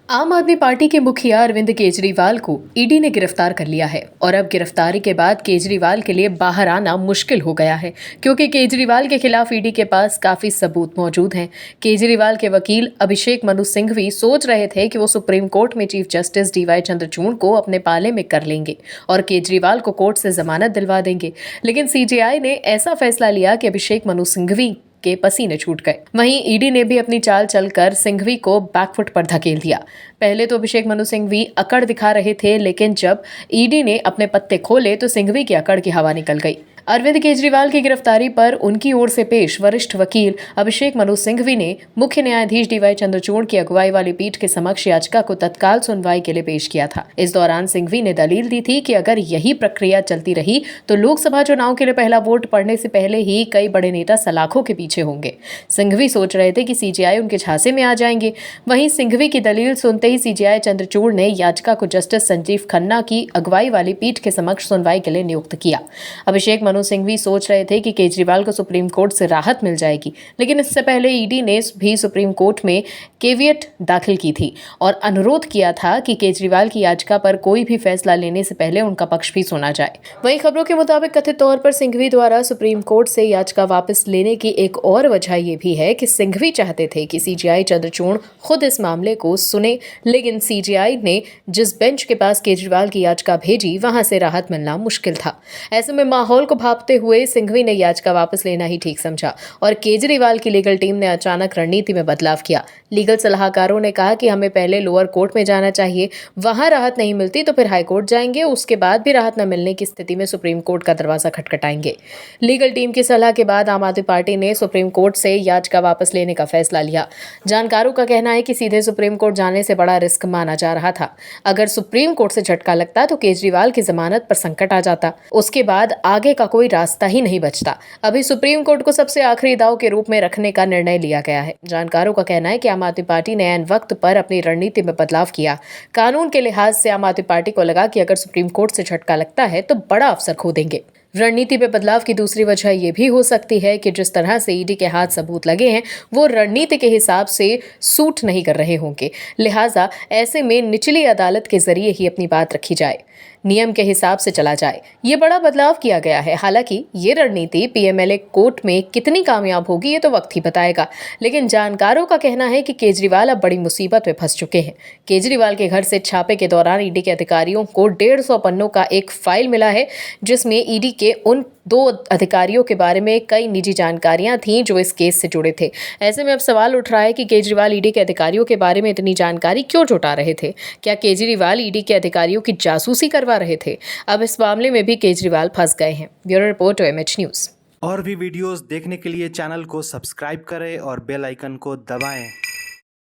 आम आदमी पार्टी के मुखिया अरविंद केजरीवाल को ईडी ने गिरफ्तार कर लिया है और अब गिरफ्तारी के बाद केजरीवाल के लिए बाहर आना मुश्किल हो गया है क्योंकि केजरीवाल के खिलाफ ईडी के पास काफी सबूत मौजूद हैं। केजरीवाल के वकील अभिषेक मनु सिंघवी सोच रहे थे कि वो सुप्रीम कोर्ट में चीफ जस्टिस डीवाई चंद्रचूड़ को अपने पाले में कर लेंगे और केजरीवाल को कोर्ट से जमानत दिलवा देंगे, लेकिन सीजेआई ने ऐसा फैसला लिया कि अभिषेक मनु सिंघवी के पसीने छूट गए। वहीं ईडी ने भी अपनी चाल चलकर सिंघवी को बैकफुट पर धकेल दिया। पहले तो अभिषेक मनु सिंघवी अकड़ दिखा रहे थे, लेकिन जब ईडी ने अपने पत्ते खोले तो सिंघवी की अकड़ की हवा निकल गई। अरविंद केजरीवाल की गिरफ्तारी पर उनकी ओर से पेश वरिष्ठ वकील अभिषेक मनु सिंघवी ने मुख्य न्यायाधीश डीवाई चंद्रचूड़ की अगुवाई वाली पीठ के समक्ष याचिका को तत्काल सुनवाई के लिए पेश किया था। इस दौरान सिंघवी ने दलील दी थी कि अगर यही प्रक्रिया चलती रही तो लोकसभा चुनाव के लिए पहला वोट पड़ने से पहले ही कई बड़े नेता सलाखों के पीछे होंगे। सिंघवी सोच रहे थे कि सीजेआई उनके झांसे में आ जाएंगे। वहीं सिंघवी की दलील सुनते ही सीजेआई चंद्रचूड़ ने याचिका को जस्टिस संजीव खन्ना की अगुवाई वाली पीठ के समक्ष सुनवाई के लिए नियुक्त किया। अभिषेक मनु सिंघवी सोच रहे थे कि केजरीवाल को सुप्रीम कोर्ट से राहत मिल जाएगी, लेकिन इससे पहले ईडी ने भी सुप्रीम कोर्ट में केवियट दाखिल की थी और अनुरोध किया था कि केजरीवाल की याचिका पर कोई भी फैसला लेने से पहले उनका पक्ष भी सुना जाए। वहीं खबरों के मुताबिक कथित तौर पर सिंघवी द्वारा सुप्रीम कोर्ट से याचिका वापस लेने की एक और वजह यह भी है कि सिंघवी चाहते थे कि सीजेआई चंद्रचूड़ खुद इस मामले को सुने, लेकिन सीजेआई ने जिस बेंच के पास केजरीवाल की याचिका भेजी वहां से राहत मिलना मुश्किल था। ऐसे में माहौल को भांपते हुए सिंघवी ने याचिका वापस लेना ही ठीक समझा और केजरीवाल की लीगल टीम ने अचानक रणनीति में बदलाव किया। लीगल सलाहकारों ने कहा कि हमें पहले लोअर कोर्ट में जाना चाहिए, वहां राहत नहीं मिलती तो फिर हाई कोर्ट जाएंगे, उसके बाद भी राहत न मिलने की स्थिति में सुप्रीम कोर्ट का दरवाजा खटखटाएंगे। लीगल टीम की सलाह के बाद आम आदमी पार्टी ने सुप्रीम कोर्ट से याचिका वापस लेने का फैसला लिया। जानकारों का कहना है कि सीधे सुप्रीम कोर्ट जाने से बड़ा रिस्क माना जा रहा था। अगर सुप्रीम कोर्ट से झटका लगता तो केजरीवाल की जमानत पर संकट आ जाता, उसके बाद आगे का कोई रास्ता ही नहीं बचता। अभी सुप्रीम कोर्ट को सबसे आखिरी दांव के रूप में रखने का निर्णय लिया गया है। जानकारों का कहना है कि आम आदमी पार्टी ने ऐन वक्त पर अपनी रणनीति में बदलाव किया। कानून के लिहाज से आम आदमी पार्टी को लगा कि अगर सुप्रीम कोर्ट से झटका लगता है तो बड़ा अवसर खो देंगे। रणनीति में बदलाव की दूसरी वजह यह भी हो सकती है कि जिस तरह से ईडी के हाथ सबूत लगे हैं वो रणनीति के हिसाब से सूट नहीं कर रहे होंगे, लिहाजा ऐसे में निचली अदालत के जरिए ही अपनी बात रखी जाए, नियम के हिसाब से चला जाए। ये बड़ा बदलाव किया गया है। हालांकि ये रणनीति पीएमएलए कोर्ट में कितनी कामयाब होगी ये तो वक्त ही बताएगा, लेकिन जानकारों का कहना है कि केजरीवाल अब बड़ी मुसीबत में फंस चुके हैं। केजरीवाल के घर से छापे के दौरान ईडी के अधिकारियों को 150 पन्नों का एक फाइल मिला है जिसमें ईडी के उन 2 अधिकारियों के बारे में कई निजी जानकारियां थीं जो इस केस से जुड़े थे। ऐसे में अब सवाल उठ रहा है कि केजरीवाल ईडी के अधिकारियों के बारे में इतनी जानकारी क्यों जुटा रहे थे? क्या केजरीवाल ईडी के अधिकारियों की जासूसी करवा रहे थे? अब इस मामले में भी केजरीवाल फंस गए हैं। Bureau report OMH news. और भी वीडियोस देखने के लिए चैनल को सब्सक्राइब करें और बेल आइकन को दबाएं।